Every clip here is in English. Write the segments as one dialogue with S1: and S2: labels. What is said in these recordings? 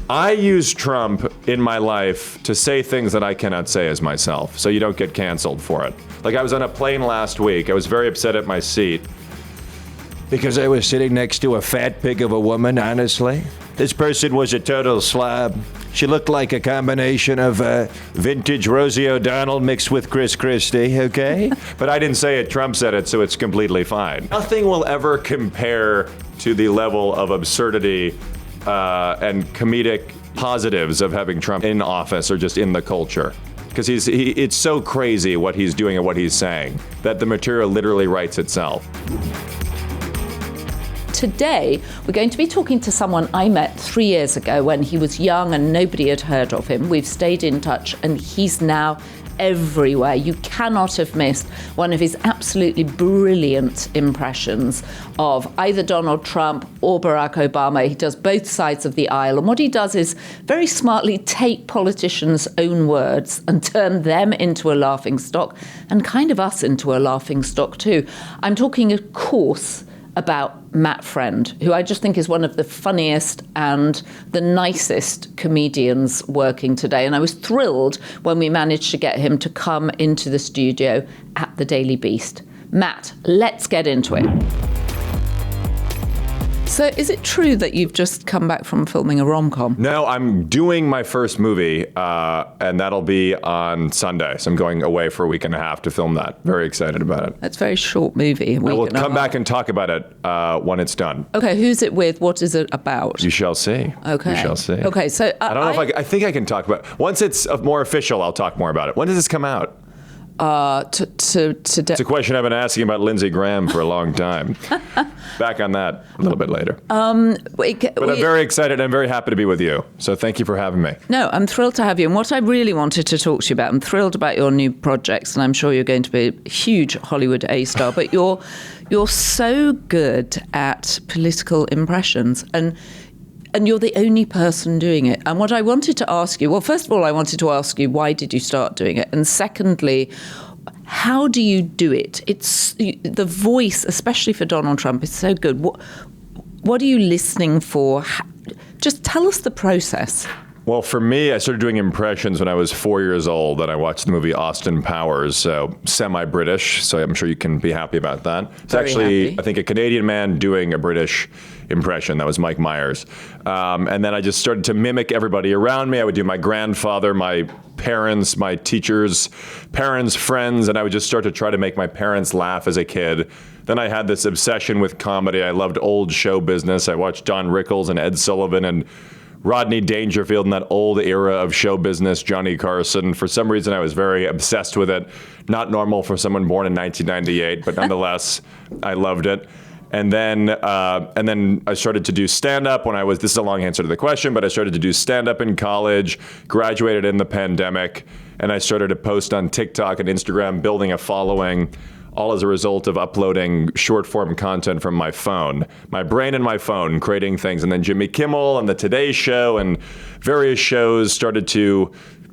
S1: I use Trump in my life to say things that I cannot say as myself, so you don't get canceled for it. Like, I was on a plane last week. I was very upset at my seat because I was sitting next to a fat pig of a woman, honestly. This person was a total slob. She looked like a combination of vintage Rosie O'Donnell mixed with Chris Christie, okay? But I didn't say it. Trump said it, so it's completely fine. Nothing will ever compare to the level of absurdity and comedic positives of having Trump in office or just in the culture. Because it's so crazy what he's doing and what he's saying that the material literally writes itself.
S2: Today, we're going to be talking to someone I met 3 years ago when he was young and nobody had heard of him. We've stayed in touch and he's now everywhere. You cannot have missed one of his absolutely brilliant impressions of either Donald Trump or Barack Obama. He does both sides of the aisle. And what he does is very smartly take politicians' own words and turn them into a laughingstock, and kind of us into a laughingstock too. I'm talking, of course, about Matt Friend, who I just think is one of the funniest and the nicest comedians working today. And I was thrilled when we managed to get him to come into the studio at the Daily Beast. Matt, let's get into it. So is it true that you've just come back from filming a rom-com?
S1: No, I'm doing my first movie, and that'll be on Sunday. So I'm going away for a week and a half to film that. Very excited about it.
S2: That's a very short movie.
S1: I will come back and talk about it when it's done.
S2: Okay, who's it with? What is it about?
S1: You shall see.
S2: Okay.
S1: You shall see.
S2: Okay, so
S1: I don't know if I think I can talk about it. Once it's more official, I'll talk more about it. When does this come out?
S2: It's
S1: a question I've been asking about Lindsey Graham for a long time. Back on that a little bit later. But I'm very excited. I'm very happy to be with you. So thank you for having me.
S2: No, I'm thrilled to have you. And what I really wanted to talk to you about, I'm thrilled about your new projects, and I'm sure you're going to be a huge Hollywood A-star, but you're so good at political impressions. And you're the only person doing it. And what I wanted to ask you, well, first of all, I wanted to ask you, why did you start doing it? And secondly, how do you do it? It's the voice, especially for Donald Trump, is so good. What are you listening for? Just tell us the process.
S1: Well, for me, I started doing impressions when I was 4 years old, and I watched the movie Austin Powers, so semi-British, so I'm sure you can be happy about that. It's actually, happy. I think, a Canadian man doing a British impression. That was Mike Myers. And then I just started to mimic everybody around me. I would do my grandfather, my parents, my teachers, parents, friends, and I would just start to try to make my parents laugh as a kid. Then I had this obsession with comedy. I loved old show business. I watched Don Rickles and Ed Sullivan and Rodney Dangerfield in that old era of show business, Johnny Carson. For some reason, I was very obsessed with it. Not normal for someone born in 1998, but nonetheless, I loved it. And then I started to do stand-up when this is a long answer to the question, but I started to do stand-up in college, graduated in the pandemic, and I started to post on TikTok and Instagram, building a following, all as a result of uploading short-form content from my phone, my brain and my phone, creating things. And then Jimmy Kimmel and the Today Show and various shows started to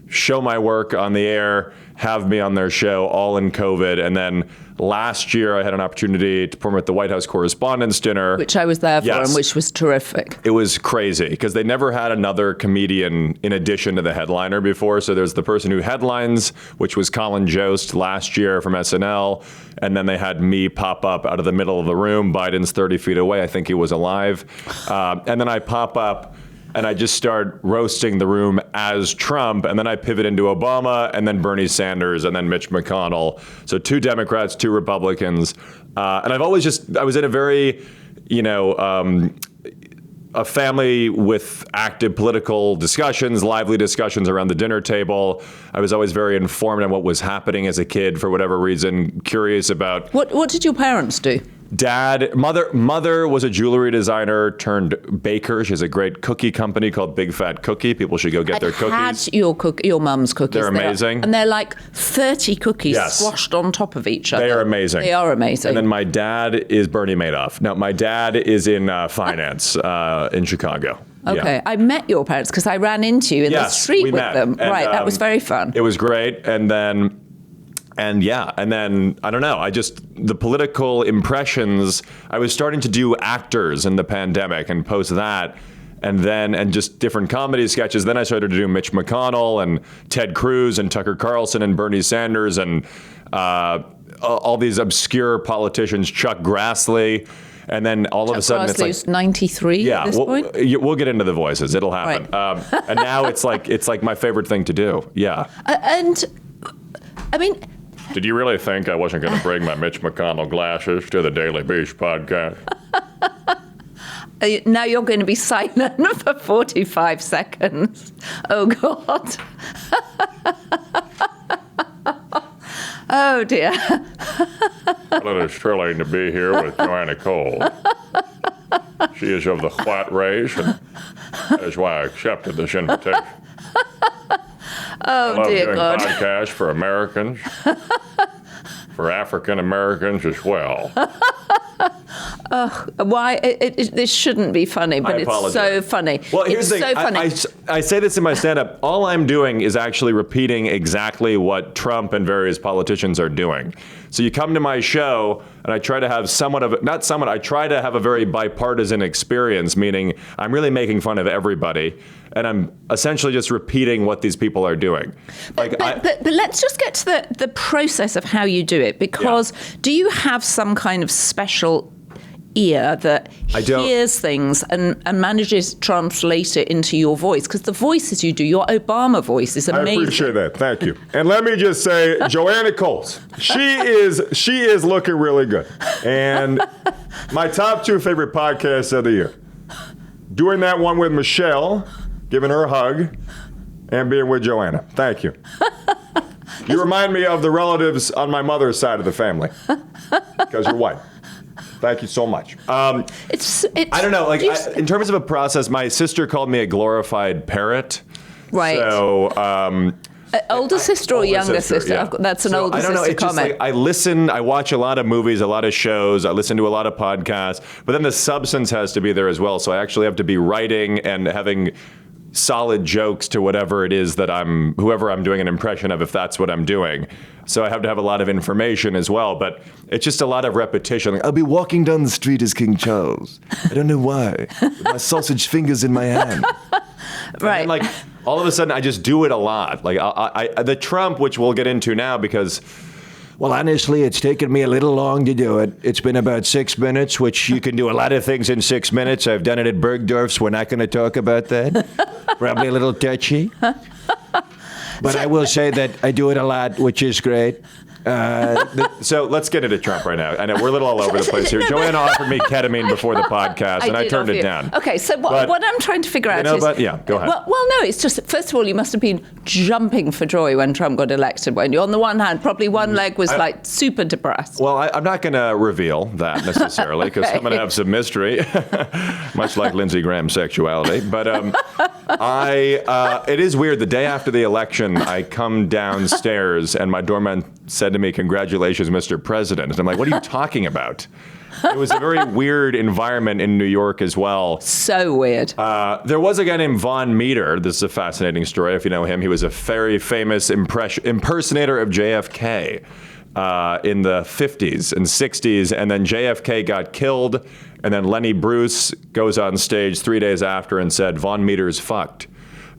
S1: show my work on the air, have me on their show, all in COVID. And then last year, I had an opportunity to perform at the White House Correspondents Dinner.
S2: Which I was there for, and which was terrific.
S1: It was crazy, because they never had another comedian in addition to the headliner before. So there's the person who headlines, which was Colin Jost last year from SNL. And then they had me pop up out of the middle of the room. Biden's 30 feet away. I think he was alive. And then I pop up, and I just start roasting the room as Trump, and then I pivot into Obama, and then Bernie Sanders, and then Mitch McConnell. So 2 Democrats, 2 Republicans. And I was in a very, a family with active political discussions, lively discussions around the dinner table. I was always very informed on what was happening as a kid, for whatever reason, curious about.
S2: What did your parents do?
S1: Mother was a jewelry designer turned baker. She has a great cookie company called Big Fat Cookie. People should go get their cookies.
S2: Had your mum's cookies.
S1: They're amazing.
S2: And they're like 30 cookies squashed on top of each other.
S1: They are amazing.
S2: They are amazing.
S1: And then my dad is Bernie Madoff. No, my dad is in finance in Chicago.
S2: Okay,
S1: yeah.
S2: I met your parents because I ran into you in the street with them.
S1: And,
S2: right, that was very fun.
S1: It was great. And then, I don't know, the political impressions, I was starting to do actors in the pandemic and post that. and just different comedy sketches. Then I started to do Mitch McConnell and Ted Cruz and Tucker Carlson and Bernie Sanders and all these obscure politicians, Chuck Grassley. And then all of a sudden, it's like
S2: 93 at this point.
S1: We'll get into the voices. It'll happen. Right. And now it's like my favorite thing to do. Yeah.
S2: And I mean,
S1: did you really think I wasn't going to bring my Mitch McConnell glasses to the Daily Beast podcast?
S2: Now you're going to be silent for 45 seconds. Oh God. Oh dear.
S1: Well, it is thrilling to be here with Joanna Coles. She is of the white race, and that is why I accepted this invitation.
S2: Oh, dear God.
S1: I love doing podcasts for Americans, for African Americans as well.
S2: Why? This shouldn't be funny, but it's so funny.
S1: Well, here's the thing.
S2: So funny.
S1: I say this in my stand-up. All I'm doing is actually repeating exactly what Trump and various politicians are doing. So you come to my show, and I try to have I try to have a very bipartisan experience, meaning I'm really making fun of everybody, and I'm essentially just repeating what these people are doing.
S2: But let's just get to the process of how you do it, because do you have some kind of special ear that hears things and manages to translate it into your voice? Because the voices you do, your Obama voice is amazing.
S3: I appreciate that. Thank you. And let me just say, Joanna Coles, she is looking really good. And my top 2 favorite podcasts of the year. Doing that one with Michelle, giving her a hug, and being with Joanna. Thank you. You remind me of the relatives on my mother's side of the family, because you're white. Thank you so much.
S1: I don't know. Like, in terms of a process, my sister called me a glorified parrot.
S2: Right.
S1: So,
S2: older sister or younger sister?
S1: Yeah.
S2: That's an older sister comment.
S1: Just like, I listen, I watch a lot of movies, a lot of shows, I listen to a lot of podcasts, but then the substance has to be there as well. So I actually have to be writing and having solid jokes to whoever it is that whoever I'm doing an impression of, if that's what I'm doing. So I have to have a lot of information as well, but it's just a lot of repetition. Like, I'll be walking down the street as King Charles. I don't know why. With my sausage fingers in my hand.
S2: Right.
S1: And like, all of a sudden, I just do it a lot. Like, the Trump, which we'll get into now, because, well, honestly, it's taken me a little long to do it. It's been about 6 minutes, which you can do a lot of things in 6 minutes. I've done it at Bergdorf's. We're not going to talk about that. Probably a little touchy. But I will say that I do it a lot, which is great. So let's get into Trump right now. I know we're a little all over the place here. Joanna offered me ketamine before the podcast, and I turned it down.
S2: Okay, so what I'm trying to figure out is...
S1: go ahead.
S2: Well, no, it's just, first of all, you must have been jumping for joy when Trump got elected, weren't you? On the one hand, probably one leg was super depressed.
S1: Well, I'm not going to reveal that necessarily, because I'm going to have some mystery, much like Lindsey Graham's sexuality. But it is weird. The day after the election, I come downstairs, and my doorman said to me, "Congratulations, Mr. President." And I'm like, what are you talking about? It was a very weird environment in New York as well.
S2: So weird.
S1: There was a guy named Von Meter. This is a fascinating story if you know him. He was a very famous impersonator of JFK in the 50s and 60s. And then JFK got killed. And then Lenny Bruce goes on stage 3 days after and said, "Von Meter's fucked."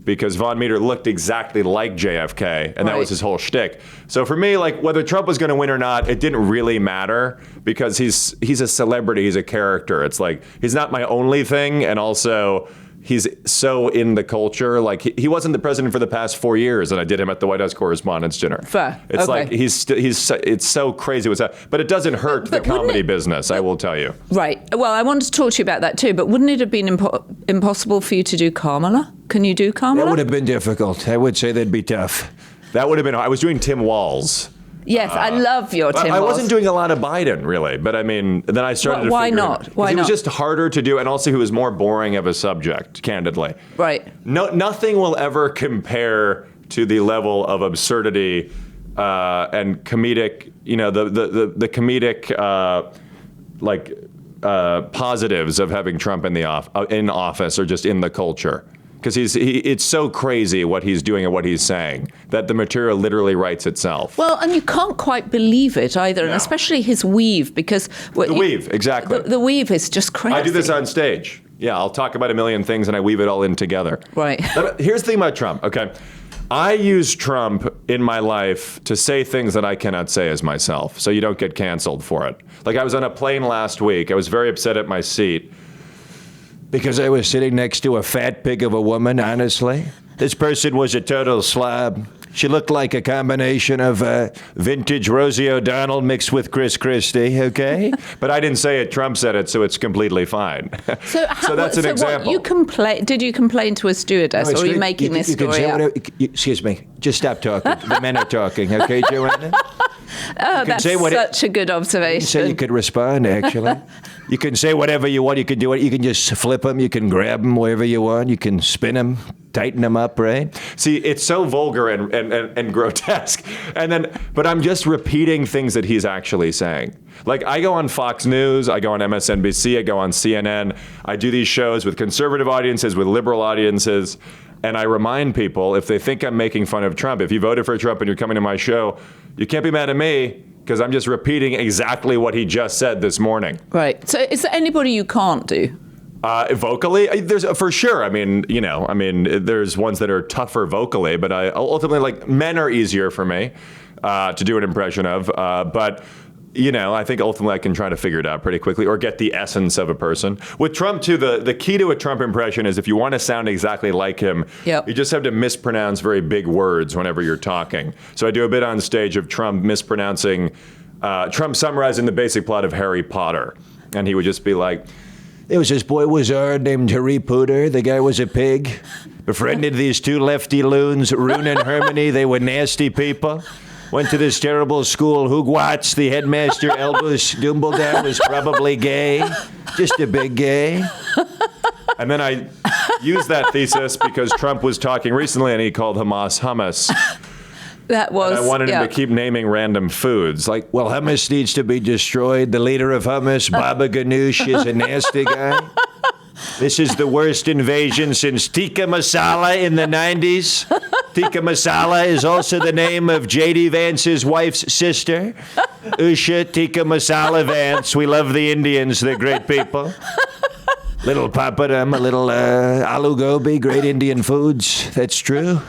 S1: Because Von Meter looked exactly like JFK, and that was his whole shtick. So for me, like, whether Trump was going to win or not, it didn't really matter, because he's a celebrity, he's a character. It's like, he's not my only thing, and also he's so in the culture. Like, he wasn't the president for the past 4 years, and I did him at the White House Correspondents Dinner.
S2: Fair.
S1: It's like, it's so crazy what's that. But it doesn't hurt the comedy business, I will tell you.
S2: Right. Well, I wanted to talk to you about that too, but wouldn't it have been impossible for you to do Kamala? Can you do Kamala?
S3: That would have been difficult. I would say that'd be tough.
S1: That would have been, I was doing Tim Walz.
S2: Yes, I love your Tim Walz.
S1: I wasn't doing a lot of Biden, really. But I mean, then I started to figure
S2: Why not?
S1: It was just harder to do, and also he was more boring of a subject, candidly.
S2: Right.
S1: Nothing will ever compare to the level of absurdity and comedic, the comedic, positives of having Trump in office or just in the culture. Because it's so crazy what he's doing and what he's saying that the material literally writes itself.
S2: Well, and you can't quite believe it either, and especially his weave, because...
S1: The weave, exactly.
S2: The weave is just crazy.
S1: I do this on stage. Yeah, I'll talk about a million things and I weave it all in together.
S2: Right.
S1: But here's the thing about Trump, okay? I use Trump in my life to say things that I cannot say as myself, so you don't get canceled for it. Like, I was on a plane last week. I was very upset at my seat because I was sitting next to a fat pig of a woman, honestly. This person was a total slob. She looked like a combination of vintage Rosie O'Donnell mixed with Chris Christie, okay? But I didn't say it. Trump said it, so it's completely fine.
S2: So that's an example. Did you complain to a stewardess, or are you making this story up?
S1: Excuse me. Just stop talking. The men are talking, okay, Joanna?
S2: Oh, that's such a good observation.
S1: So you could respond, actually. You can say whatever you want. You can do it. You can just flip them. You can grab them wherever you want. You can spin them, tighten them up, right? See, it's so vulgar and grotesque. But I'm just repeating things that he's actually saying. Like, I go on Fox News, I go on MSNBC, I go on CNN. I do these shows with conservative audiences, with liberal audiences. And I remind people, if they think I'm making fun of Trump, if you voted for Trump and you're coming to my show, you can't be mad at me because I'm just repeating exactly what he just said this morning.
S2: Right. So is there anybody you can't do?
S1: Vocally, there's for sure. I mean, there's ones that are tougher vocally, but I ultimately, like, men are easier for me to do an impression of. But I think ultimately I can try to figure it out pretty quickly or get the essence of a person. With Trump, too, the key to a Trump impression is if you want to sound exactly like him, you just have to mispronounce very big words whenever you're talking. So I do a bit on stage of Trump mispronouncing, Trump summarizing the basic plot of Harry Potter. And he would just be like, there was this boy wizard named Harry Potter. The guy was a pig. Befriended these two lefty loons, Rune and Hermione. They were nasty people. Went to this terrible school. Hogwarts, the headmaster, Albus Dumbledore, was probably gay. Just a big gay. And then I used that thesis because Trump was talking recently and he called Hamas hummus.
S2: That was,
S1: and I wanted him to keep naming random foods. Like, well, hummus needs to be destroyed. The leader of hummus, Baba Ganoush, is a nasty guy. This is the worst invasion since tikka masala in the 90s. Tikka masala is also the name of J.D. Vance's wife's sister, Usha Tikka Masala Vance. We love the Indians. They're great people. Little papadum, a little aloo gobi, great Indian foods. That's true.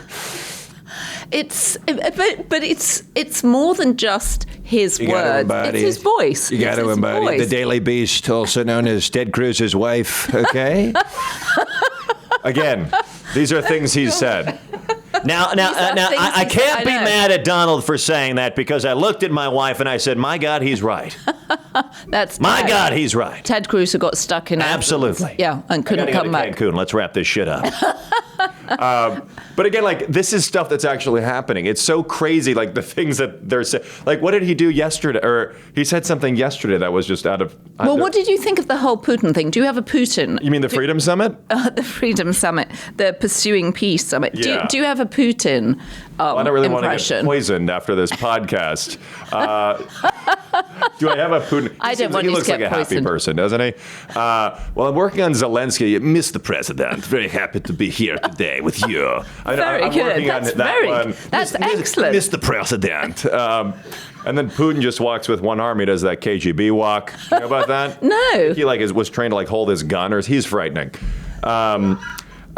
S2: It's more than just his words. It's his voice.
S1: You got to embody it. The Daily Beast, also known as Ted Cruz's wife. Okay. Again, these are things he said.
S4: Now, I can't be mad at Donald for saying that because I looked at my wife and I said, "My God, he's right."
S2: That's
S4: my God, he's right.
S2: Ted Cruz got stuck in
S4: absolutely,
S2: and couldn't come back.
S4: Cancun. Let's wrap this shit up.
S1: But again, like, this is stuff that's actually happening. It's so crazy, like, the things that they're saying. Like, what did he do yesterday? Or he said something yesterday that was just out of...
S2: Well, what did you think of the whole Putin thing? Do you have a Putin?
S1: You mean the Freedom Summit?
S2: The Freedom Summit, the Pursuing Peace Summit.
S1: Yeah.
S2: Do you have a Putin
S1: well, I don't really
S2: impression?
S1: Want to get poisoned after this podcast. Do I have a Putin?
S2: I don't want you to get poisoned. He looks
S1: like a happy person, doesn't he? Well, I'm working on Zelensky. Mr. President, very happy to be here today with you.
S2: Very good. That's excellent.
S1: Mr. President. And then Putin just walks with one arm. He does that KGB walk. Do you know about that?
S2: No.
S1: He was trained to hold his gun. He's frightening.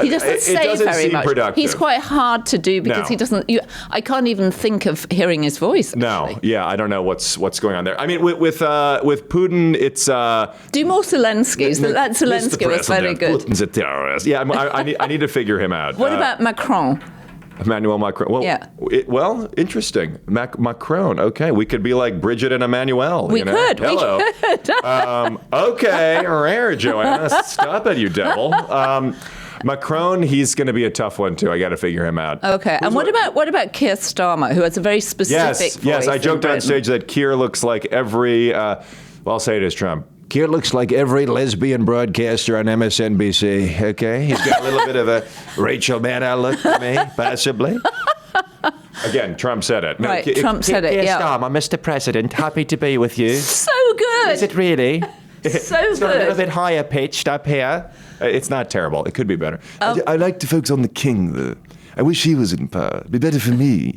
S2: He doesn't say very much.
S1: Productive.
S2: He's quite hard to do because he doesn't. I can't even think of hearing his voice.
S1: No, yeah, I don't know what's going on there. I mean, with Putin, it's
S2: do more Zelensky's. That Zelensky was very good.
S1: Putin's a terrorist. Yeah, I need to figure him out.
S2: What about Macron?
S1: Emmanuel Macron. Well,
S2: yeah.
S1: Interesting. Macron. Okay, we could be like Bridget and Emmanuel.
S2: We could.
S1: Hello.
S2: We could.
S1: Okay, rare, Joanna. Stop it, you devil. Macron, he's going to be a tough one too. I got to figure him out.
S2: Okay, and what about Keir Starmer, who has a very specific voice?
S1: Yes, I joked on stage that Keir looks like every. Well, I'll say it as Trump. Keir looks like every lesbian broadcaster on MSNBC. Okay, he's got a little bit of a Rachel Maddow look to me, possibly. Again, Trump said it.
S2: No, right, Trump said it. Yeah.
S4: Starmer, Mr. President, happy to be with you.
S2: So good.
S4: Is it really?
S2: So
S4: it's
S2: good.
S4: A little bit higher pitched up here.
S1: It's not terrible. It could be better. I like to focus on the king, though. I wish he was in power. It'd be better for me.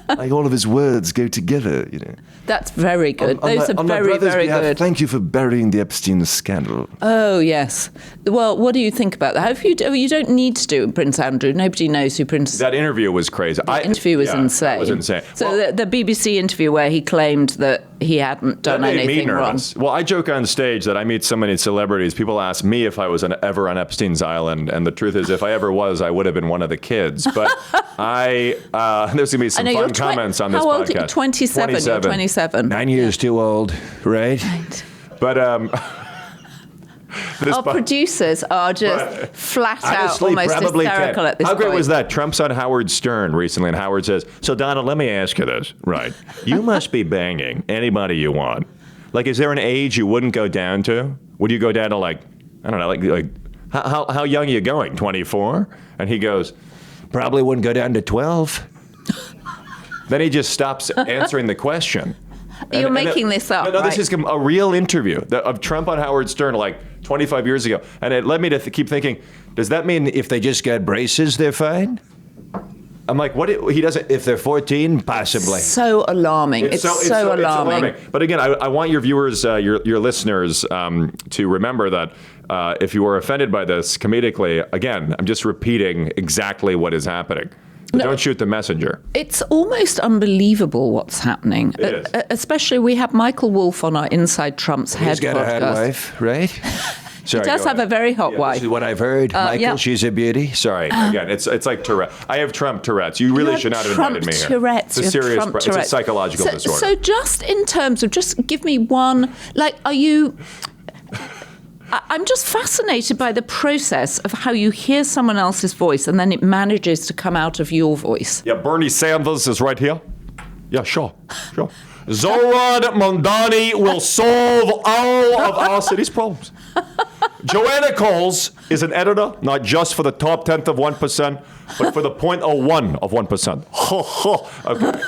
S4: Like all of his words go together, you know.
S2: That's very good. Those are very, very good.
S4: Thank you for burying the Epstein scandal.
S2: Oh, yes. Well, what do you think about that? You don't need to do Prince Andrew. Nobody knows who Prince...
S1: That interview was crazy.
S2: The interview was insane.
S1: It was insane.
S2: So the BBC interview where he claimed that he hadn't done anything wrong.
S1: Well, I joke on stage that I meet so many celebrities. People ask me if I was ever on Epstein's island, and the truth is, if I ever was, I would have been one of the kids. But there's going to be some fun comments on this podcast.
S2: How old are you? 27. You're 27.
S4: 9 years too old, right?
S1: But
S2: our producers are just flat out almost hysterical at this point.
S1: How great was that? Trump's on Howard Stern recently, and Howard says, "So Donald, let me ask you this, right? You must be banging anybody you want. Like, is there an age you wouldn't go down to? Would you go down to like, I don't know, like how young are you going? 24?" And he goes, "Probably wouldn't go down to 12." Then he just stops answering the question.
S2: You're making this up.
S1: No,
S2: right?
S1: This is a real interview of Trump on Howard Stern like 25 years ago. And it led me to keep thinking, does that mean if they just got braces, they're fine? I'm like, what? He doesn't, if they're 14, possibly.
S2: So alarming. It's so alarming.
S1: But again, I want your viewers, your listeners, to remember that if you were offended by this comedically, again, I'm just repeating exactly what is happening. But don't shoot the messenger.
S2: It's almost unbelievable what's happening.
S1: It is.
S2: Especially, we have Michael Wolff on our Inside Trump's Head
S4: He's got
S2: podcast.
S4: a hot wife, right?
S2: Sorry, he does have a very hot wife.
S4: This is what I've heard. Michael, she's a beauty.
S1: Sorry, again, it's like Tourette. I have Trump Tourette's. You really should not have invited me here.
S2: Tourette's.
S1: It's a serious, it's a psychological disorder.
S2: So just in terms of, just give me one, like, are you... I'm just fascinated by the process of how you hear someone else's voice and then it manages to come out of your voice.
S1: Yeah, Bernie Sanders is right here. Yeah, sure. Zoran Mondani will solve all of our city's problems. Joanna Coles is an editor, not just for the top 10th of 1%, but for the 0.01 of 1%. Okay.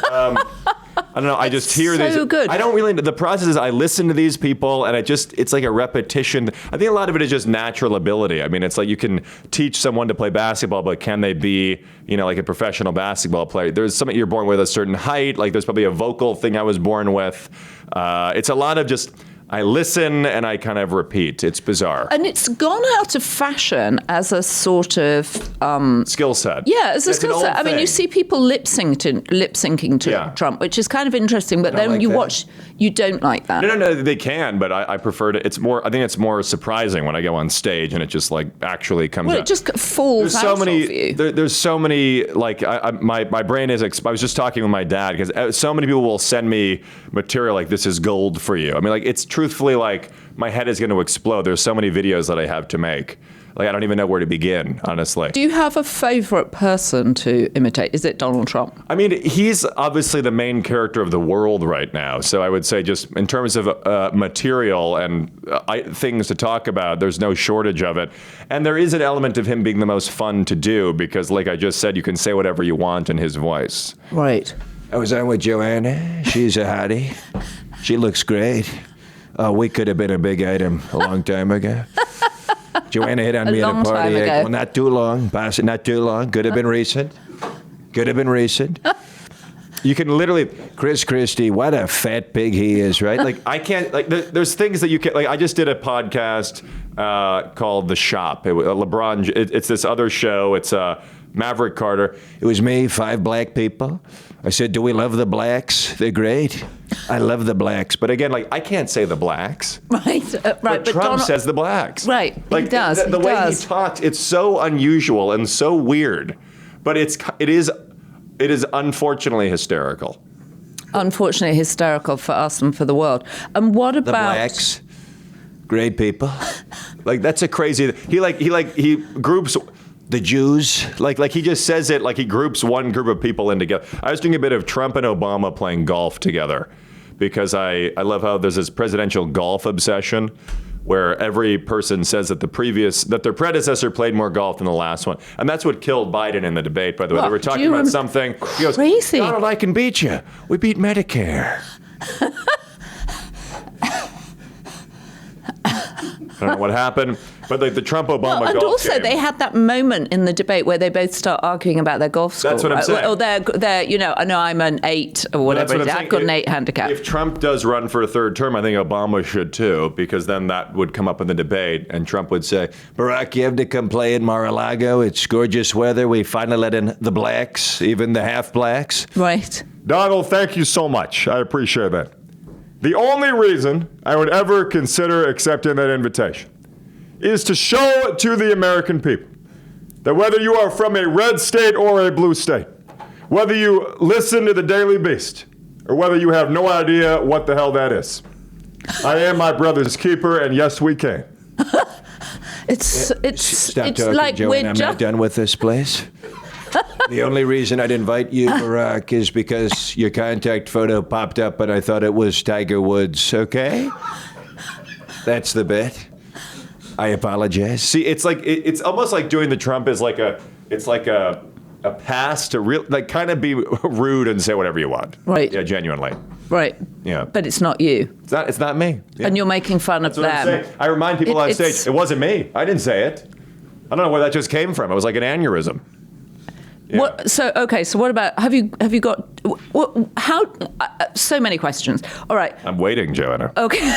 S1: I don't know. I just hear these.
S2: So good.
S1: I don't really. The process is I listen to these people, and it's like a repetition. I think a lot of it is just natural ability. I mean, it's like you can teach someone to play basketball, but can they be, like a professional basketball player? There's something you're born with a certain height. Like there's probably a vocal thing I was born with. It's a lot of just. I listen and I kind of repeat. It's bizarre.
S2: And it's gone out of fashion as a sort of...
S1: skill set.
S2: Yeah, as a skill set. I mean, you see people lip syncing to Trump, which is kind of interesting, but then you watch... You don't like that.
S1: No, they can, but I prefer to... I think it's more surprising when I go on stage and it just like actually comes out.
S2: Well, it just falls out of you.
S1: There's so many, like, my brain is... I was just talking with my dad because so many people will send me material like, this is gold for you. I mean, like, it's truthfully, like, my head is going to explode. There's so many videos that I have to make. Like, I don't even know where to begin, honestly.
S2: Do you have a favorite person to imitate? Is it Donald Trump?
S1: I mean, he's obviously the main character of the world right now. So I would say just in terms of material and things to talk about, there's no shortage of it. And there is an element of him being the most fun to do because, like I just said, you can say whatever you want in his voice.
S2: Right.
S4: I was on with Joanna. She's a hottie. She looks great. We could have been a big item a long time ago. Joanna hit on me at a party. Well, not too long. Not too long. Could have been recent. You can literally, Chris Christie, what a fat pig he is, right? Like, I can't, like, there's things that you can, like, I just did a podcast called The Shop. It's this other show. It's Maverick Carter. It was me, 5 black people. I said, do we love the blacks? They're great. I love the blacks. But again, like, I can't say the blacks.
S2: Right.
S1: But Trump says the blacks.
S2: Right.
S1: Like,
S2: he does.
S1: The way he talks, it's so unusual and so weird. But it is unfortunately hysterical.
S2: Unfortunately hysterical for us and for the world. And what about...
S4: The blacks, great people.
S1: Like, that's a crazy... He groups...
S4: The Jews.
S1: Like he just says it like he groups one group of people in together. I was doing a bit of Trump and Obama playing golf together because I love how there's this presidential golf obsession where every person says that their predecessor played more golf than the last one. And that's what killed Biden in the debate, by the way. They were talking about something. He goes,
S2: crazy.
S1: Donald, I can beat you. We beat Medicare. I don't know what happened. But like the Trump-Obama
S2: Well, and
S1: golf
S2: also
S1: game.
S2: they had that moment in the debate where they both start arguing about their golf score.
S1: That's what I'm saying.
S2: Or they're, I know I'm an 8 or whatever.
S1: That's what I'm
S2: I've
S1: saying.
S2: got an 8 handicap.
S1: If Trump does run for a third term, I think Obama should too, because then that would come up in the debate, and Trump would say,
S4: Barack, you have to come play in Mar-a-Lago. It's gorgeous weather. We finally let in the blacks, even the half-blacks.
S2: Right.
S3: Donald, thank you so much. I appreciate that. The only reason I would ever consider accepting that invitation is to show to the American people that whether you are from a red state or a blue state, whether you listen to the Daily Beast, or whether you have no idea what the hell that is, I am my brother's keeper, and yes, we can.
S2: It's
S4: Stop talking,
S2: like
S4: Joanna.
S2: we're
S4: I'm not
S2: just.
S4: done with this place. The only reason I'd invite you, Barack, is because your contact photo popped up and I thought it was Tiger Woods, okay? That's the bit. I apologize.
S1: see, it's like it's almost like doing the Trump is like a pass to real, like kind of be rude and say whatever you want.
S2: Right.
S1: Yeah, genuinely.
S2: Right.
S1: Yeah.
S2: But it's not you.
S1: It's not me. Yeah.
S2: And you're making fun
S1: That's
S2: of
S1: what I'm
S2: them.
S1: saying. I remind people on
S2: It's-
S1: stage, it wasn't me. I didn't say it. I don't know where that just came from. It was like an aneurysm. Yeah.
S2: So what about have you got how so many questions. All right.
S1: I'm waiting, Joanna.
S2: Okay.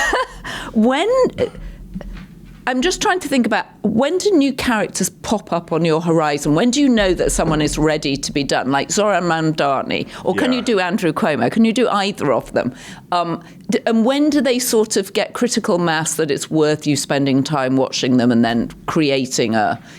S2: When I'm just trying to think about when do new characters pop up on your horizon? When do you know that someone is ready to be done? Like Zoran Mandani, or can
S1: Yeah.
S2: you do Andrew Cuomo? Can you do either of them? And when do they sort of get critical mass that it's worth you spending time watching them and then creating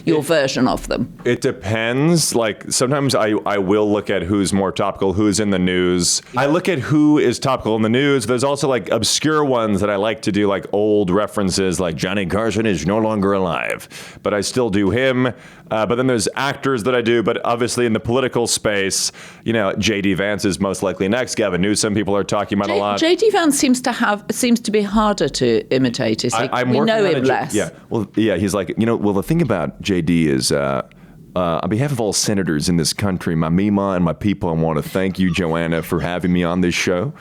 S2: your version of them?
S1: It depends. Like sometimes I will look at who's more topical, who's in the news. I look at who is topical in the news. There's also like obscure ones that I like to do, like old references, like Johnny Carson is no longer alive, but I still do him. But then there's actors that I do. But obviously in the political space, J.D. Vance is most likely next. Gavin Newsom, people are talking about a lot.
S2: J.D. Vance seems to be harder to imitate. Is he?
S1: I'm
S2: we
S1: working
S2: know
S1: on
S2: him less.
S1: Yeah. Well, yeah. He's like, well, the thing about JD is, on behalf of all senators in this country, my Mima and my people, I want to thank you, Joanna, for having me on this show.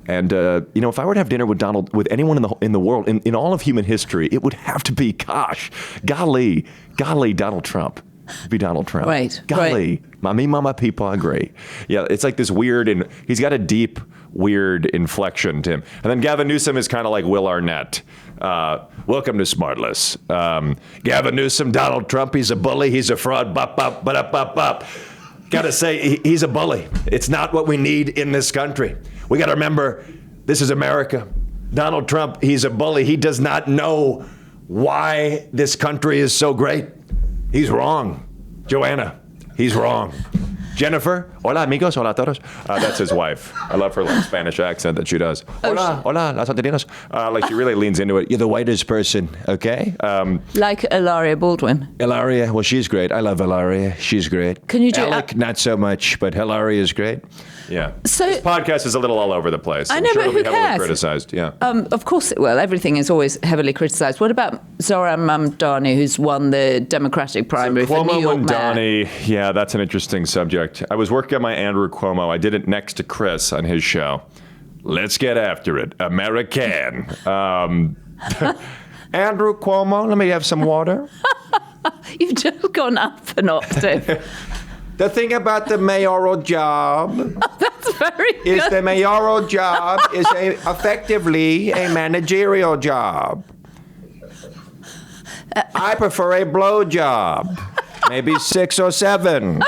S1: And if I were to have dinner with Donald, with anyone in the world, in all of human history, it would have to be, golly, Donald Trump. It'd be Donald Trump.
S2: Right.
S1: Golly, my Mima, my people, I agree. Yeah, it's like this weird, and he's got a deep, weird inflection to him. And then Gavin Newsom is kind of like Will Arnett. Welcome to Smartless. Gavin Newsom, Donald Trump, he's a bully, he's a fraud, bop, bop, ba-da, bop, bop. Gotta say, he's a bully. It's not what we need in this country. We gotta remember, this is America. Donald Trump, he's a bully. He does not know why this country is so great. He's wrong. Joanna, he's wrong. Jennifer, hola amigos, hola todos. That's his wife. I love her like Spanish accent that she does. Hola, hola, las Argentinas. Like she really leans into it.
S4: You're the whitest person, okay?
S2: Like Ilaria Baldwin.
S4: Hilaria, well, she's great. I love Hilaria. She's great.
S2: Can you do
S4: Alec, not so much, but Hilaria is great.
S1: Yeah.
S2: So-
S1: this podcast is a little all over the place.
S2: I
S1: I'm
S2: know,
S1: sure
S2: but
S1: it'll be
S2: who
S1: heavily
S2: cares?
S1: criticized. Yeah.
S2: Of course it will. Everything is always heavily criticised. What about Zoran Mandani, who's won the Democratic primary for New
S1: Cuomo
S2: York
S1: and
S2: mayor?
S1: Donnie, yeah, that's an interesting subject. I was working on my Andrew Cuomo. I did it next to Chris on his show. Let's get after it. American. Andrew Cuomo, let me have some water.
S2: You've just gone up an octave.
S4: The thing about the mayoral job
S2: That's very
S4: is
S2: good.
S4: the mayoral job is effectively a managerial job. I prefer a blow job, maybe 6 or 7.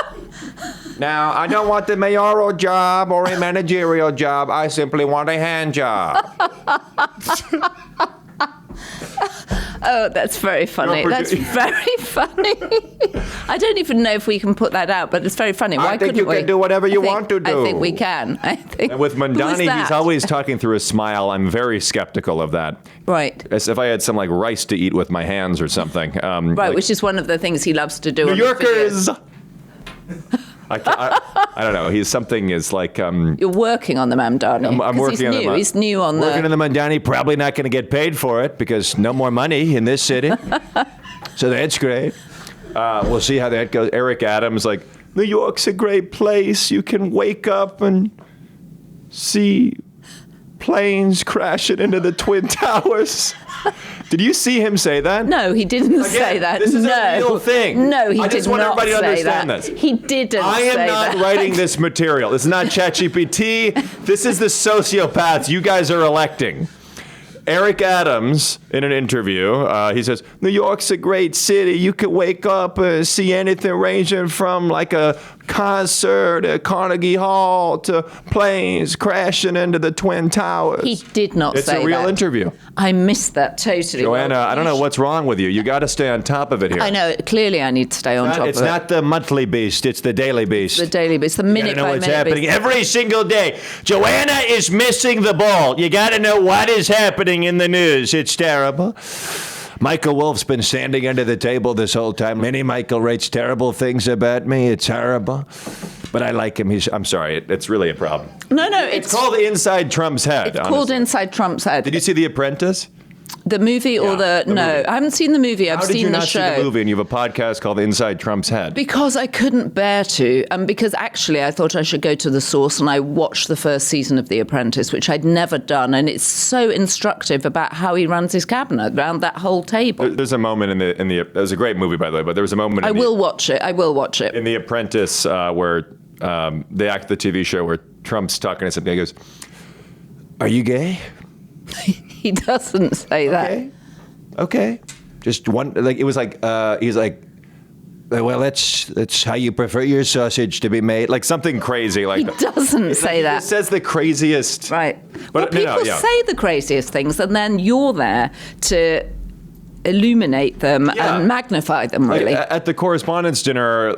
S4: Now, I don't want the mayoral job or a managerial job. I simply want a hand job.
S2: Oh, that's very funny.
S1: You're
S2: That's very funny. I don't even know if we can put that out, but it's very funny. Why
S4: I think
S2: couldn't
S4: you
S2: we?
S4: can do whatever you
S2: I think-
S4: want to do.
S2: I think we can. I think.
S1: And with
S2: Who is
S1: Mandani, he's
S2: that?
S1: always talking through a smile. I'm very skeptical of that.
S2: Right.
S1: As if I had some like rice to eat with my hands or something.
S2: Right,
S1: like,
S2: which is one of the things he loves to do.
S1: New
S2: on the
S1: Yorkers.
S2: videos.
S1: I don't know. He's something is like
S2: You're working on the Mamdani.
S1: I'm
S2: 'cause
S1: working
S2: he's
S1: on
S2: new.
S1: the
S2: He's new on
S4: Working
S2: the.
S4: in the Mandani, probably not going to get paid for it because no more money in this city. So that's great.
S1: we'll see how that goes. Eric Adams, like, New York's a great place. You can wake up and see
S4: planes crashing into the Twin Towers. Did you see him say that?
S2: No, he didn't say that.
S4: This is a real thing.
S2: No, he did not say that.
S4: I just want everybody to understand this.
S2: He didn't
S4: I
S2: say
S4: am
S2: that.
S4: not writing this material. This is not ChatGPT. This is the sociopaths you guys are electing. Eric Adams, in an interview, he says, New York's a great city. You could wake up and see anything ranging from like a concert at Carnegie Hall to planes crashing into the Twin Towers.
S2: He did not say that.
S4: It's a real interview.
S2: I missed that totally.
S4: Joanna, I don't know what's wrong with you. You got to stay on top of it here.
S2: I know. Clearly, I need to stay on top of it.
S4: It's not the monthly beast. It's the daily beast.
S2: The daily beast. The minute by minute. You got to know what's happening
S4: every single day. Joanna is missing the ball. You got to know what is happening in the news. It's terrible. Michael Wolff's been standing under the table this whole time. Many Michael writes terrible things about me. It's horrible. But I like him. I'm sorry. It's really a problem.
S2: No.
S4: It's called Inside Trump's Head.
S2: It's called Inside Trump's Head.
S4: Did you see The Apprentice?
S2: The movie or the no? Movie. I haven't seen the movie. I've seen the show.
S4: How did you not see the movie and you have a podcast called Inside Trump's Head?
S2: Because I couldn't bear to, and because actually I thought I should go to the source, and I watched the first season of The Apprentice, which I'd never done, and it's so instructive about how he runs his cabinet around that whole table.
S4: There's a moment in the. It was a great movie, by the way, but there was a moment.
S2: I will watch it
S4: in The Apprentice where they act the TV show where Trump's talking to some guy. He goes, "Are you gay?"
S2: He doesn't say that.
S4: Okay. Just one, like, it was like, he's like, well, that's how you prefer your sausage to be made. Like something crazy like that.
S2: He doesn't say that.
S4: He says the craziest.
S2: Right. Well, people say the craziest things, and then you're there to illuminate them and magnify them, really.
S4: At the Correspondents Dinner,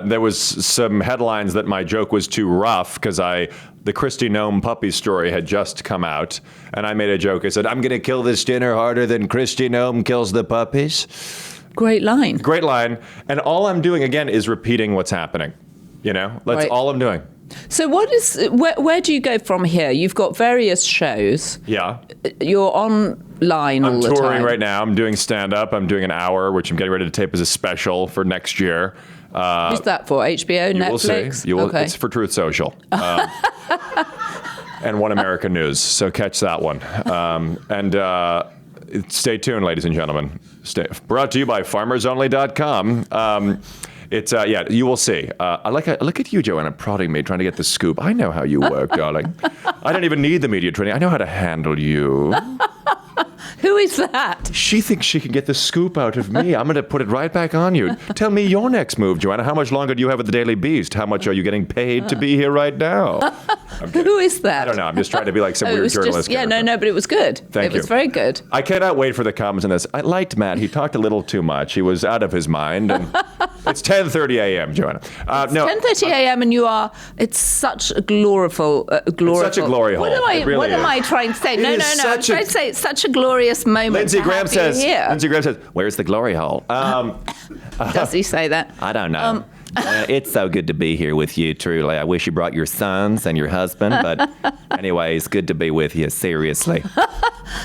S4: there was some headlines that my joke was too rough because the Kristi Noem puppy story had just come out, and I made a joke. I said, I'm going to kill this dinner harder than Kristi Noem kills the puppies.
S2: Great line.
S4: Great line. And all I'm doing, again, is repeating what's happening. You know? That's all I'm doing.
S2: So where do you go from here? You've got various shows.
S4: Yeah.
S2: You're online all the time.
S4: I'm touring right now. I'm doing stand-up. I'm doing an hour, which I'm getting ready to tape as a special for next year.
S2: Who's that for? HBO,
S4: you
S2: Netflix?
S4: Will see. You will.
S2: Okay.
S4: It's for Truth Social. And One American News. So catch that one. Stay tuned, ladies and gentlemen. Brought to you by FarmersOnly.com. You will see. Look at you, Joanna, prodding me, trying to get the scoop. I know how you work, darling. I don't even need the media training. I know how to handle you.
S2: Who is that?
S4: She thinks she can get the scoop out of me. I'm going to put it right back on you. Tell me your next move, Joanna. How much longer do you have at the Daily Beast? How much are you getting paid to be here right now?
S2: Who is that?
S4: I don't know. I'm just trying to be like some weird journalist.
S2: But it was good.
S4: Thank you.
S2: It was very good.
S4: I cannot wait for the comments on this. I liked Matt. He talked a little too much. He was out of his mind. And it's 10:30 a.m., Joanna.
S2: It's 10:30 a.m. and you are. It's such a gloriful.
S4: It's such a glory hole.
S2: What am I trying to say? No. I'm trying to say it's such a glorious moment.
S4: Lindsey Graham says, "Where's the glory hole?"
S2: Does he say that?
S4: I don't know. It's so good to be here with you, truly. I wish you brought your sons and your husband, but anyway, it's good to be with you, seriously.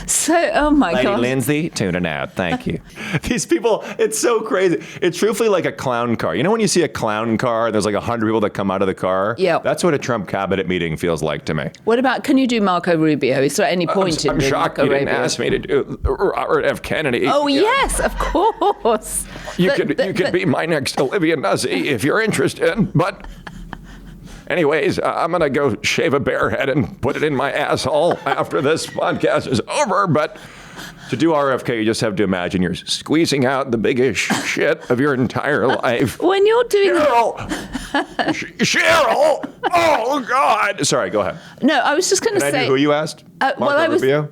S2: So, oh my God.
S4: Lady Lindsey, tuning out. Thank you. These people, it's so crazy. It's truthfully like a clown car. You know when you see a clown car and there's like 100 people that come out of the car?
S2: Yeah.
S4: That's what a Trump cabinet meeting feels like to me.
S2: What about, can you do Marco Rubio? Is there any point in doing
S4: shocked
S2: Marco
S4: you didn't
S2: Rubio?
S4: ask me to do Robert F. Kennedy.
S2: Oh, yes, of course.
S4: You could be my next Olivia Nuzzi if you're interested, but... Anyways, I'm going to go shave a bear head and put it in my asshole after this podcast is over. But to do RFK, you just have to imagine you're squeezing out the biggest shit of your entire life.
S2: When you're doing...
S4: Cheryl! Oh, God! Sorry, go ahead.
S2: No, I was just going to say...
S4: Can I do who you asked? Rubio?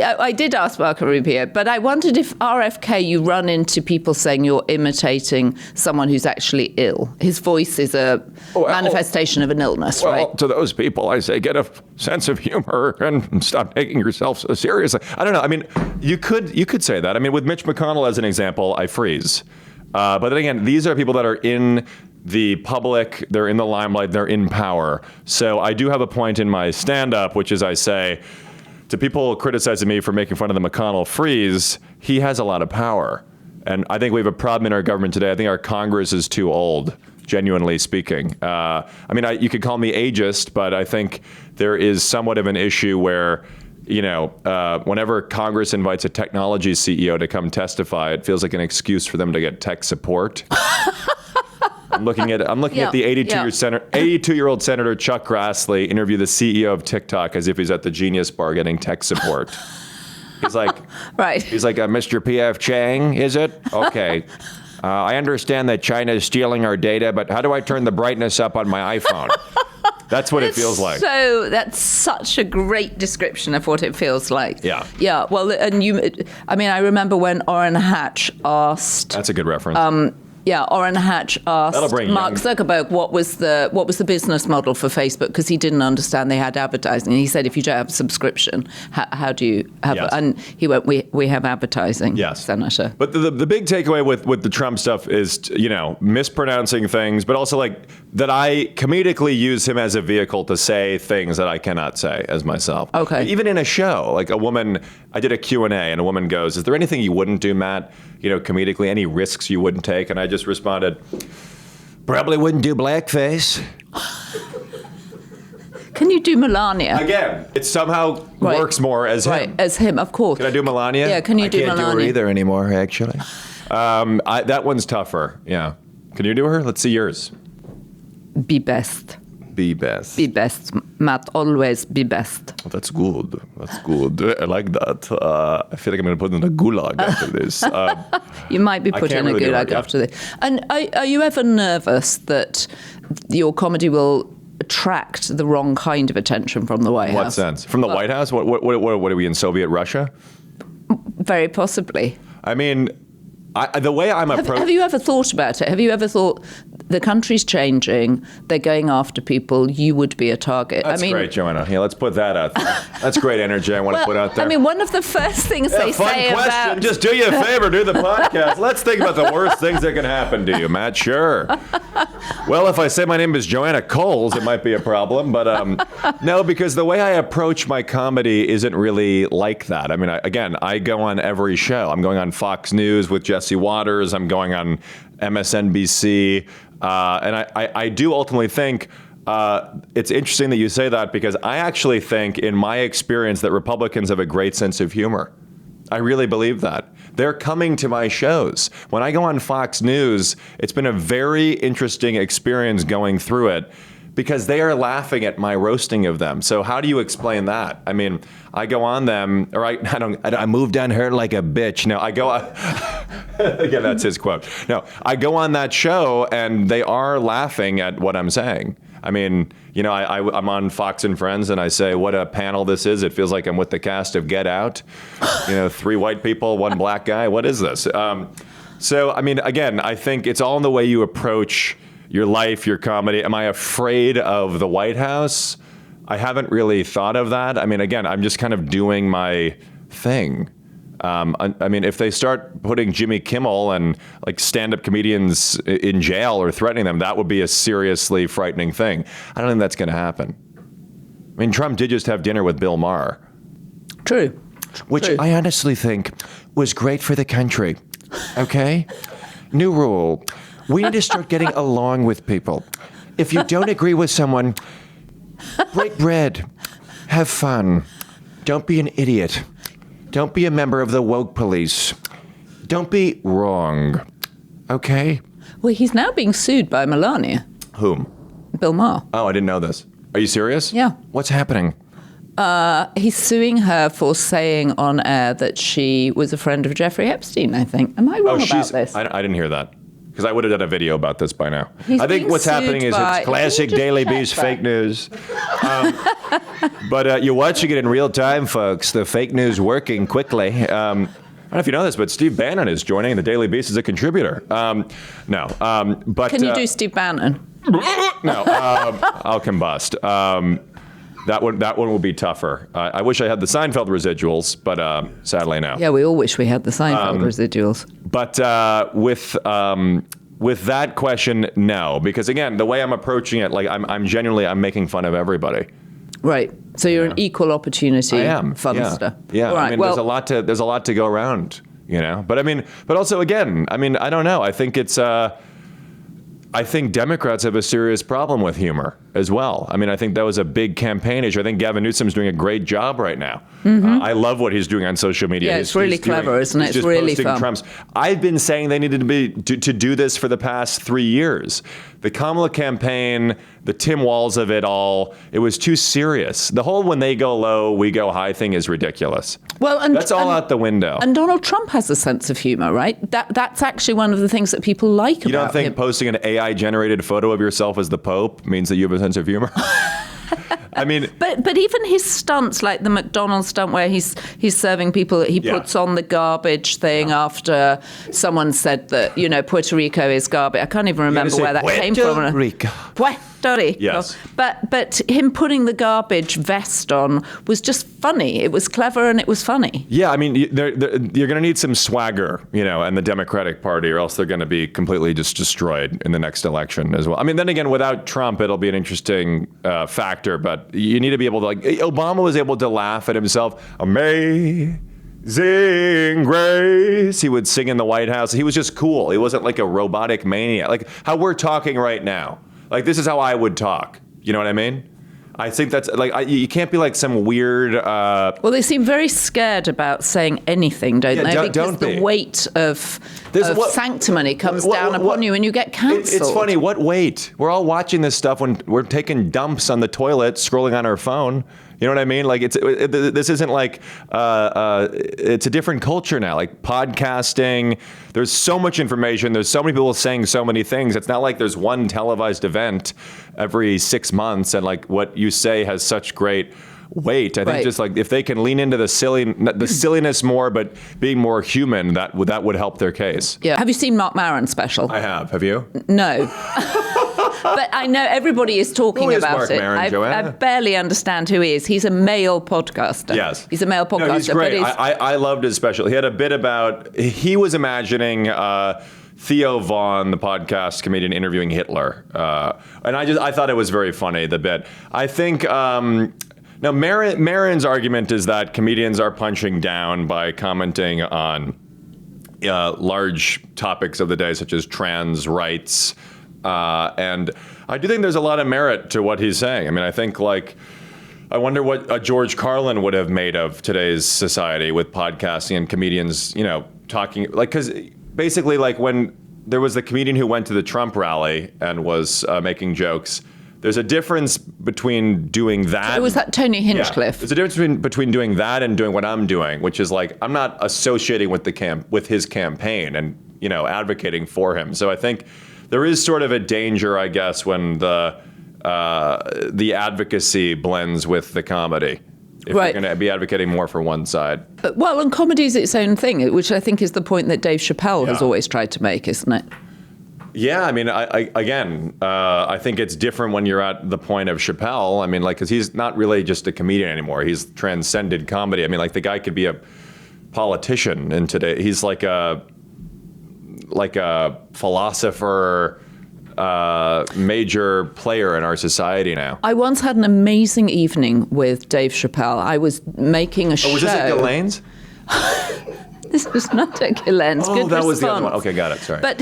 S2: I did ask Marco Rubio, but I wondered if RFK, you run into people saying you're imitating someone who's actually ill. His voice is a manifestation of an illness, right?
S4: Well, to those people, I say, get a sense of humor and stop taking yourself so seriously. I don't know. I mean, you could say that. I mean, with Mitch McConnell as an example, I freeze. But then again, these are people that are in the public, they're in the limelight, they're in power. So I do have a point in my stand-up, which is I say, to people criticizing me for making fun of the McConnell freeze, he has a lot of power. And I think we have a problem in our government today. I think our Congress is too old
S1: genuinely speaking. You could call me ageist, but I think there is somewhat of an issue where, whenever Congress invites a technology CEO to come testify, it feels like an excuse for them to get tech support. I'm looking at the 82-year-old Senator Chuck Grassley interview the CEO of TikTok as if he's at the Genius Bar getting tech support. He's like,
S2: right.
S1: He's like, Mr. P.F. Chang, is it? Okay. I understand that China is stealing our data, but how do I turn the brightness up on my iPhone? That's what it feels like.
S2: So that's such a great description of what it feels like.
S1: Yeah.
S2: Yeah. Well, I remember when Orrin Hatch asked.
S1: That's a good reference.
S2: Orrin Hatch asked Mark Zuckerberg what was the business model for Facebook, because he didn't understand they had advertising. And he said, if you don't have a subscription, how do you have it? And he went, we have advertising, Senator.
S1: But the big takeaway with the Trump stuff is, mispronouncing things, but also that I comedically use him as a vehicle to say things that I cannot say as myself.
S2: Okay.
S1: Even in a show, like I did a Q&A and a woman goes, is there anything you wouldn't do, Matt? Comedically, any risks you wouldn't take? And I just responded, probably wouldn't do blackface.
S2: Can you do Melania?
S1: Again, it somehow works more as him.
S2: Right, as him, of course.
S1: Can I do Melania?
S2: Yeah, can you do Melania?
S1: I can't do her either anymore, actually. That one's tougher, yeah. Can you do her? Let's see yours.
S2: Be best.
S1: Be best.
S2: Be best, Matt. Always be best.
S1: Oh, that's good. That's good. I like that. I feel like I'm going to put in a gulag after this.
S2: You might be put in a gulag after this. And are you ever nervous that your comedy will attract the wrong kind of attention from the White House?
S1: What sense? From the White House? What are we in, Soviet Russia?
S2: Very possibly.
S1: I mean, the way I'm approaching...
S2: Have you ever thought about it? Have you ever thought the country's changing, they're going after people, you would be a target?
S1: That's great, Joanna. Yeah, let's put that out there. That's great energy I want to put out there.
S2: I mean, one of the first things they say
S1: fun question.
S2: about...
S1: Just do you a favor, do the podcast. Let's think about the worst things that can happen to you, Matt. Sure. Well, if I say my name is Joanna Coles, it might be a problem. But no, because the way I approach my comedy isn't really like that. I mean, I go on every show. I'm going on Fox News with Jesse Waters. I'm going on MSNBC. And I do ultimately think it's interesting that you say that, because I actually think, in my experience, that Republicans have a great sense of humor. I really believe that. They're coming to my shows. When I go on Fox News, it's been a very interesting experience going through it, because they are laughing at my roasting of them. So how do you explain that? I mean, I go on them, or I moved on her like a bitch. No, I go, again, that's his quote. No, I go on that show and they are laughing at what I'm saying. I mean, I'm on Fox and Friends and I say, what a panel this is. It feels like I'm with the cast of Get Out. 3 white people, 1 black guy. What is this? So, I mean, again, I think it's all in the way you approach your life, your comedy. Am I afraid of the White House? I haven't really thought of that. I mean, again, I'm just kind of doing my thing. I mean, if they start putting Jimmy Kimmel and stand-up comedians in jail or threatening them, that would be a seriously frightening thing. I don't think that's going to happen. I mean, Trump did just have dinner with Bill Maher.
S2: True.
S1: Which I honestly think was great for the country. Okay? New rule. We need to start getting along with people. If you don't agree with someone, break bread. Have fun. Don't be an idiot. Don't be a member of the woke police. Don't be wrong. Okay?
S2: Well, he's now being sued by Melania.
S1: Whom?
S2: Bill Maher.
S1: Oh, I didn't know this. Are you serious?
S2: Yeah.
S1: What's happening?
S2: He's suing her for saying on air that she was a friend of Jeffrey Epstein, I think. Am I wrong about this?
S1: I didn't hear that. Because I would have done a video about this by now.
S2: I
S1: think what's happening is it's classic Daily Beast fake news. But you're watching it in real time, folks. The fake news working quickly. I don't know if you know this, but Steve Bannon is joining the Daily Beast as a contributor. No. But
S2: can you do Steve Bannon?
S1: No. I'll combust. That one will be tougher. I wish I had the Seinfeld residuals, but sadly no.
S2: Yeah, we all wish we had the Seinfeld residuals.
S1: But with that question, no, because again, the way I'm approaching it, I'm making fun of everybody.
S2: Right. So you're an equal opportunity funster.
S1: Yeah.
S2: Right,
S1: I mean, there's a lot to go around, But I mean, but also again, I mean, I don't know. I think it's. I think Democrats have a serious problem with humor as well. I mean, I think that was a big campaign issue. I think Gavin Newsom's doing a great job right now. I love what he's doing on social media.
S2: Yeah, it's really clever, isn't it?
S1: It's
S2: really
S1: posting
S2: fun.
S1: Trump's. I've been saying they needed to do this for the past 3 years. The Kamala campaign, the Tim Walz of it all, it was too serious. The whole when they go low, we go high thing is ridiculous.
S2: Well, and
S1: that's all out the window.
S2: And Donald Trump has a sense of humor, right? That's actually one of the things that people like about him.
S1: You don't think posting an AI-generated photo of yourself as the Pope means that you have a sense of humor? I mean,
S2: but even his stunts, like the McDonald's stunt where he's serving people, he puts on the garbage thing after someone said that Puerto Rico is garbage. I can't even remember where that came from.
S1: Puerto Rico.
S2: Puerto Rico.
S1: Yes.
S2: But him putting the garbage vest on was just funny. It was clever and it was funny.
S1: Yeah, I mean, you're going to need some swagger, and the Democratic Party, or else they're going to be completely just destroyed in the next election as well. I mean, then again, without Trump, it'll be an interesting factor, but you need to be able to, like, Obama was able to laugh at himself. Amazing grace. He would sing in the White House. He was just cool. He wasn't like a robotic maniac. Like how we're talking right now. Like, this is how I would talk. You know what I mean? I think that's like you can't be like some weird.
S2: Well, they seem very scared about saying anything, don't they? Because the weight of sanctimony comes down upon you, and you get cancelled.
S1: It's funny. What weight? We're all watching this stuff when we're taking dumps on the toilet, scrolling on our phone. You know what I mean? Like this isn't like it's a different culture now. Like podcasting, there's so much information. There's so many people saying so many things. It's not like there's one televised event every 6 months, and like what you say has such great weight. I think just like if they can lean into the silliness more, but being more human, that would help their case.
S2: Yeah. Have you seen Marc Maron's special?
S1: I have. Have you?
S2: No. But I know everybody is talking about
S1: Marc
S2: it.
S1: Maron, Joanna?
S2: I barely understand who he is. He's a male podcaster.
S1: Yes.
S2: He's a male podcaster.
S1: No, he's great.
S2: But
S1: I loved his special. He had a bit about, he was imagining Theo Vaughn, the podcast comedian, interviewing Hitler. And I thought it was very funny, the bit. I think, now Maron's argument is that comedians are punching down by commenting on large topics of the day, such as trans rights. And I do think there's a lot of merit to what he's saying. I mean, I think I wonder what a George Carlin would have made of today's society with podcasting and comedians, talking because basically when there was the comedian who went to the Trump rally and was making jokes, there's a difference between doing that.
S2: It was that Tony Hinchcliffe.
S1: Yeah. There's a difference between doing that and doing what I'm doing, which is I'm not associating with his campaign and, advocating for him. So I think there is sort of a danger, I guess, when the advocacy blends with the comedy. If you're going to be advocating more for one side.
S2: Well, and comedy is its own thing, which I think is the point that Dave Chappelle has always tried to make, isn't it?
S1: Yeah, I mean, I think it's different when you're at the point of Chappelle. I mean, because he's not really just a comedian anymore. He's transcended comedy. I mean, the guy could be a politician in today. He's like a philosopher, major player in our society now.
S2: I once had an amazing evening with Dave Chappelle. I was making a show.
S1: Was this at Ghislaine's?
S2: This was not at Ghislaine's.
S1: Oh,
S2: Good
S1: that was
S2: response.
S1: the other one. Okay, got it. Sorry.
S2: But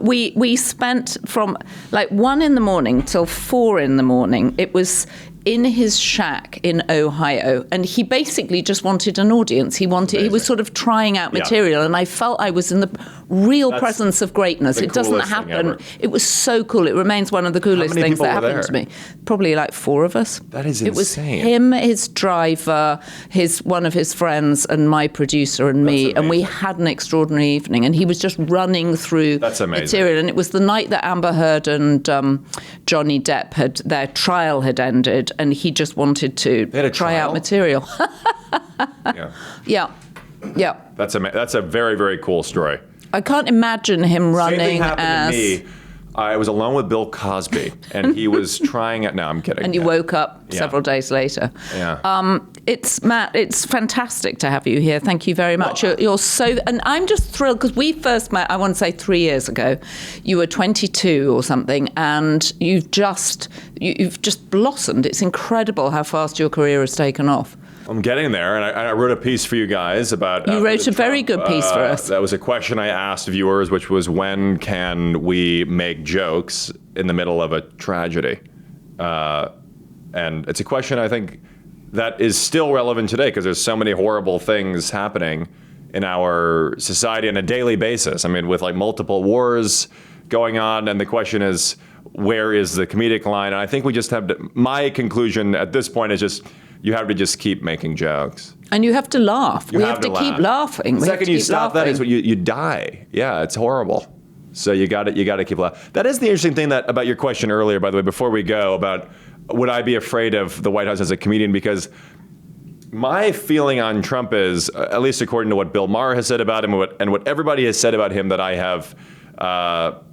S2: we spent from 1 a.m. till 4 a.m. It was in his shack in Ohio, and he basically just wanted an audience. He was sort of trying out material, and I felt I was in the real presence of greatness. It doesn't happen. It was so cool. It remains one of the coolest things that happened to me. Probably 4 of us.
S1: That is insane.
S2: It was him, his driver, one of his friends, and my producer and me, and we had an extraordinary evening. And he was just running through material. And it was the night that Amber Heard and Johnny Depp their trial had ended. And he just wanted to try out material. Yeah.
S1: That's a very, very cool story.
S2: I can't imagine him running
S1: Same thing happened
S2: as...
S1: to me. I was alone with Bill Cosby, and he was trying it. No, I'm kidding.
S2: And you woke up several days later.
S1: Yeah.
S2: It's Matt. It's fantastic to have you here. Thank you very much. You're so, and I'm just thrilled because we first met. I want to say 3 years ago. You were 22 or something, and you've just blossomed. It's incredible how fast your career has taken off.
S1: I'm getting there, and I wrote a piece for you guys about.
S2: You wrote a very good piece for us.
S1: That was a question I asked viewers, which was, when can we make jokes in the middle of a tragedy? And it's a question I think that is still relevant today, because there's so many horrible things happening in our society on a daily basis. I mean, with like multiple wars going on, and the question is, where is the comedic line? And I think we just have to, my conclusion at this point is just, you have to just keep making jokes.
S2: And you have to laugh. We have to keep laughing.
S1: The second you stop that is when you die. Yeah, it's horrible. So you got to keep laughing. That is the interesting thing that about your question earlier, by the way, before we go, about would I be afraid of the White House as a comedian? Because my feeling on Trump is, at least according to what Bill Maher has said about him and what everybody has said about him that I have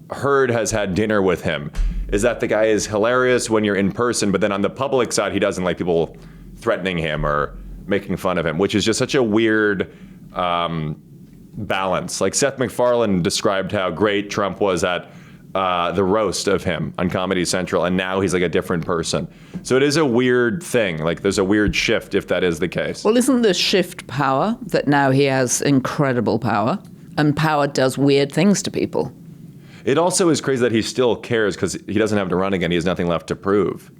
S1: heard has had dinner with him, is that the guy is hilarious when you're in person, but then on the public side, he doesn't like people threatening him or making fun of him, which is just such a weird balance. Like Seth MacFarlane described how great Trump was at the roast of him on Comedy Central, and now he's like a different person. So it is a weird thing. Like there's a weird shift if that is the case.
S2: Well, isn't the shift power that now he has incredible power, and power does weird things to people?
S1: It also is crazy that he still cares, because he doesn't have to run again. He has nothing left to prove.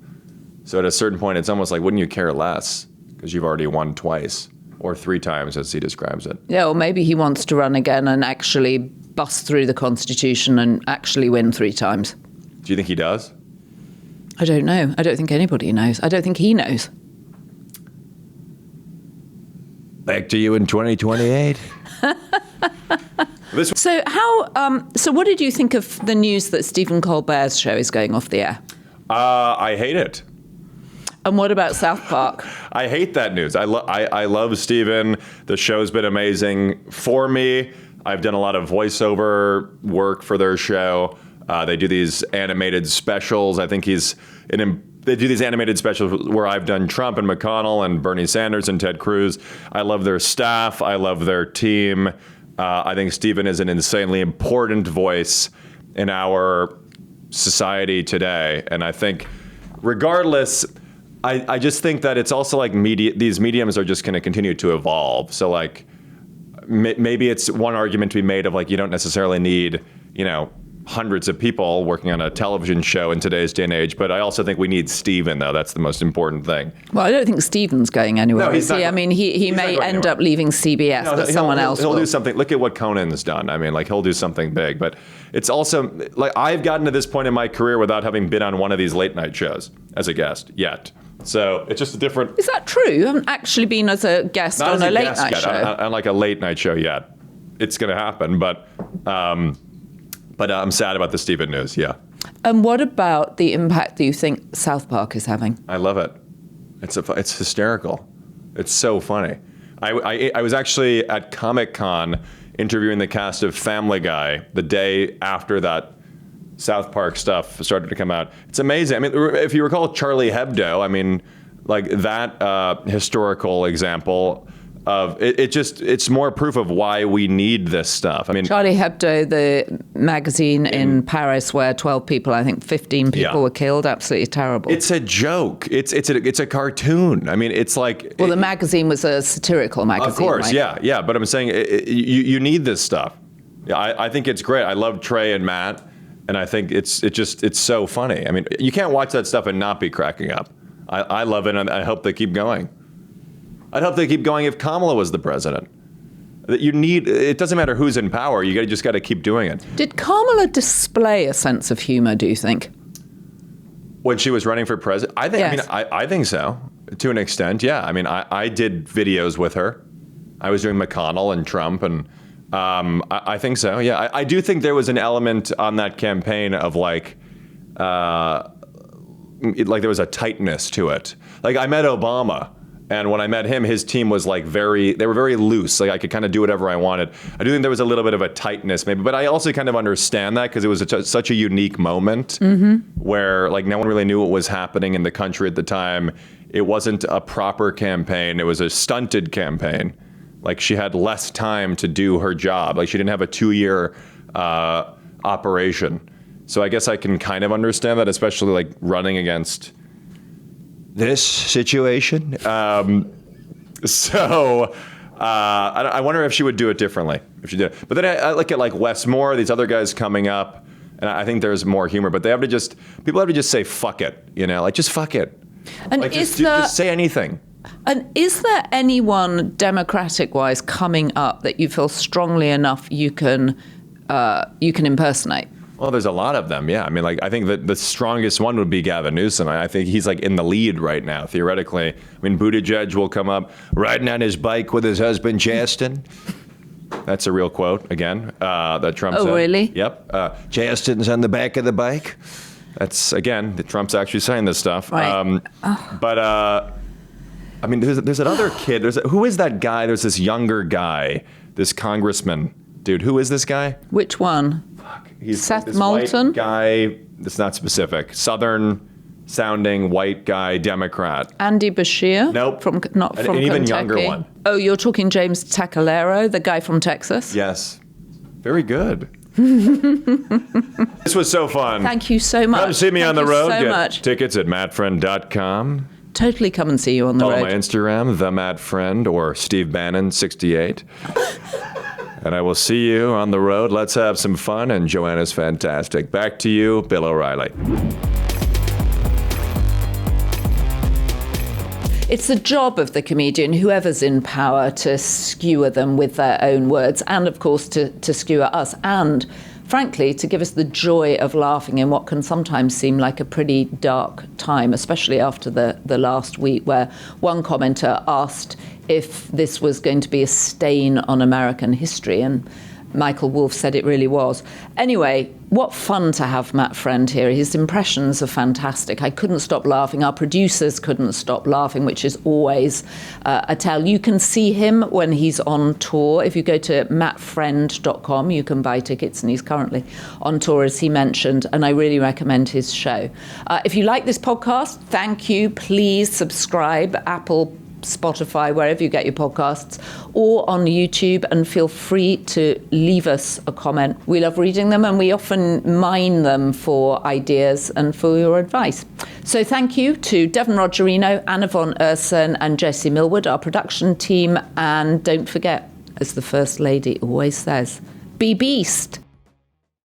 S1: So at a certain point, it's almost like, wouldn't you care less? Because you've already won twice, or 3 times, as he describes it.
S2: Yeah, or maybe he wants to run again and actually bust through the Constitution and actually win 3 times.
S1: Do you think he does?
S2: I don't know. I don't think anybody knows. I don't think he knows.
S4: Back to you in 2028.
S2: So so what did you think of the news that Stephen Colbert's show is going off the air?
S1: I hate it.
S2: And what about South Park?
S1: I hate that news. I love Stephen. The show's been amazing for me. I've done a lot of voiceover work for their show. They do these animated specials. I think they do these animated specials where I've done Trump and McConnell and Bernie Sanders and Ted Cruz. I love their staff. I love their team. I think Stephen is an insanely important voice in our society today. And I think regardless, I just think that it's also like these mediums are just going to continue to evolve. So like maybe it's one argument to be made of like, you don't necessarily need, hundreds of people working on a television show in today's day and age. But I also think we need Stephen, though. That's the most important thing.
S2: Well, I don't think Stephen's going anywhere.
S1: No, he's not.
S2: I mean, he may end up leaving CBS, but someone else will.
S1: He'll do something. Look at what Conan's done. I mean, like, he'll do something big. But it's also, like, I've gotten to this point in my career without having been on one of these late night shows as a guest yet. So it's just a different...
S2: Is that true? You haven't actually been as a guest on a late night show?
S1: Not on like a late night show yet. It's going to happen, but I'm sad about the Stephen news, yeah.
S2: And what about the impact that you think South Park is having?
S1: I love it. It's hysterical. It's so funny. I was actually at Comic-Con interviewing the cast of Family Guy the day after that South Park stuff started to come out. It's amazing. I mean, if you recall Charlie Hebdo, I mean, like that historical example of it's more proof of why we need this stuff. I mean,
S2: Charlie Hebdo, the magazine in Paris where 12 people, I think 15 people were killed. Absolutely terrible.
S1: It's a joke. It's a cartoon. I mean, it's like...
S2: Well, the magazine was a satirical magazine.
S1: Of course,
S2: right?
S1: yeah. But I'm saying you need this stuff. Yeah, I think it's great. I love Trey and Matt, and I think it's so funny. I mean, you can't watch that stuff and not be cracking up. I love it, and I hope they keep going. I'd hope they keep going if Kamala was the president. It doesn't matter who's in power, you just got to keep doing it.
S2: Did Kamala display a sense of humor, do you think?
S1: When she was running for president?
S2: Yes.
S1: I think so, to an extent, yeah. I mean, I did videos with her. I was doing McConnell and Trump, and I think so, yeah. I do think there was an element on that campaign of like there was a tightness to it. Like, I met Obama. And when I met him, his team was like they were very loose. Like, I could kind of do whatever I wanted. I do think there was a little bit of a tightness maybe, but I also kind of understand that because it was such a unique moment where like no one really knew what was happening in the country at the time. It wasn't a proper campaign. It was a stunted campaign. Like, she had less time to do her job. Like, she didn't have a 2-year operation. So I guess I can kind of understand that, especially like running against this situation. So I wonder if she would do it differently if she did. But then I look at like Wes Moore, these other guys coming up, and I think there's more humor. But people have to just say fuck it, like just fuck it.
S2: And
S1: like just say anything.
S2: And is there anyone Democratic-wise coming up that you feel strongly enough you can impersonate?
S1: Well, there's a lot of them, yeah. I mean, like, I think that the strongest one would be Gavin Newsom. I think he's, like, in the lead right now, theoretically. I mean, Buttigieg will come up riding on his bike with his husband, Justin. That's a real quote, again, that Trump said.
S2: Oh, really?
S1: Yep. Justin's on the back of the bike. That's, again, Trump's actually saying this stuff.
S2: Right.
S1: But, I mean, there's another kid. Who is that guy? There's this younger guy, this congressman. Dude, who is this guy?
S2: Which one?
S1: He's
S2: Seth
S1: this
S2: Moulton?
S1: White guy, it's not specific. Southern-sounding white guy, Democrat.
S2: Andy Bashir?
S1: Nope.
S2: Not from
S1: an even
S2: Kentucky.
S1: younger one.
S2: Oh, you're talking James Tacalero, the guy from Texas?
S1: Yes. Very good. This was so fun.
S2: Thank you so much.
S1: Come see me on the road.
S2: Thank you so
S1: Get
S2: much.
S1: tickets at mattfriend.com.
S2: Totally come and see you on the
S1: Follow
S2: road.
S1: my Instagram, themadfriend, or Steve Bannon 68. And I will see you on the road. Let's have some fun, and Joanna's fantastic. Back to you, Bill O'Reilly.
S2: It's the job of the comedian, whoever's in power, to skewer them with their own words, and of course to skewer us, and frankly to give us the joy of laughing in what can sometimes seem like a pretty dark time, especially after the last week, where one commenter asked if this was going to be a stain on American history, and Michael Wolff said it really was. Anyway, what fun to have Matt Friend here. His impressions are fantastic. I couldn't stop laughing. Our producers couldn't stop laughing, which is always a tell. You can see him when he's on tour. If you go to mattfriend.com, you can buy tickets, and he's currently on tour, as he mentioned, and I really recommend his show. If you like this podcast, thank you. Please subscribe, Apple, Spotify, wherever you get your podcasts, or on YouTube, and feel free to leave us a comment. We love reading them, and we often mine them for ideas and for your advice. So thank you to Devon Rogerino, Anna von Ursen, and Jessie Millwood, our production team. And don't forget, as the First Lady always says, be beast.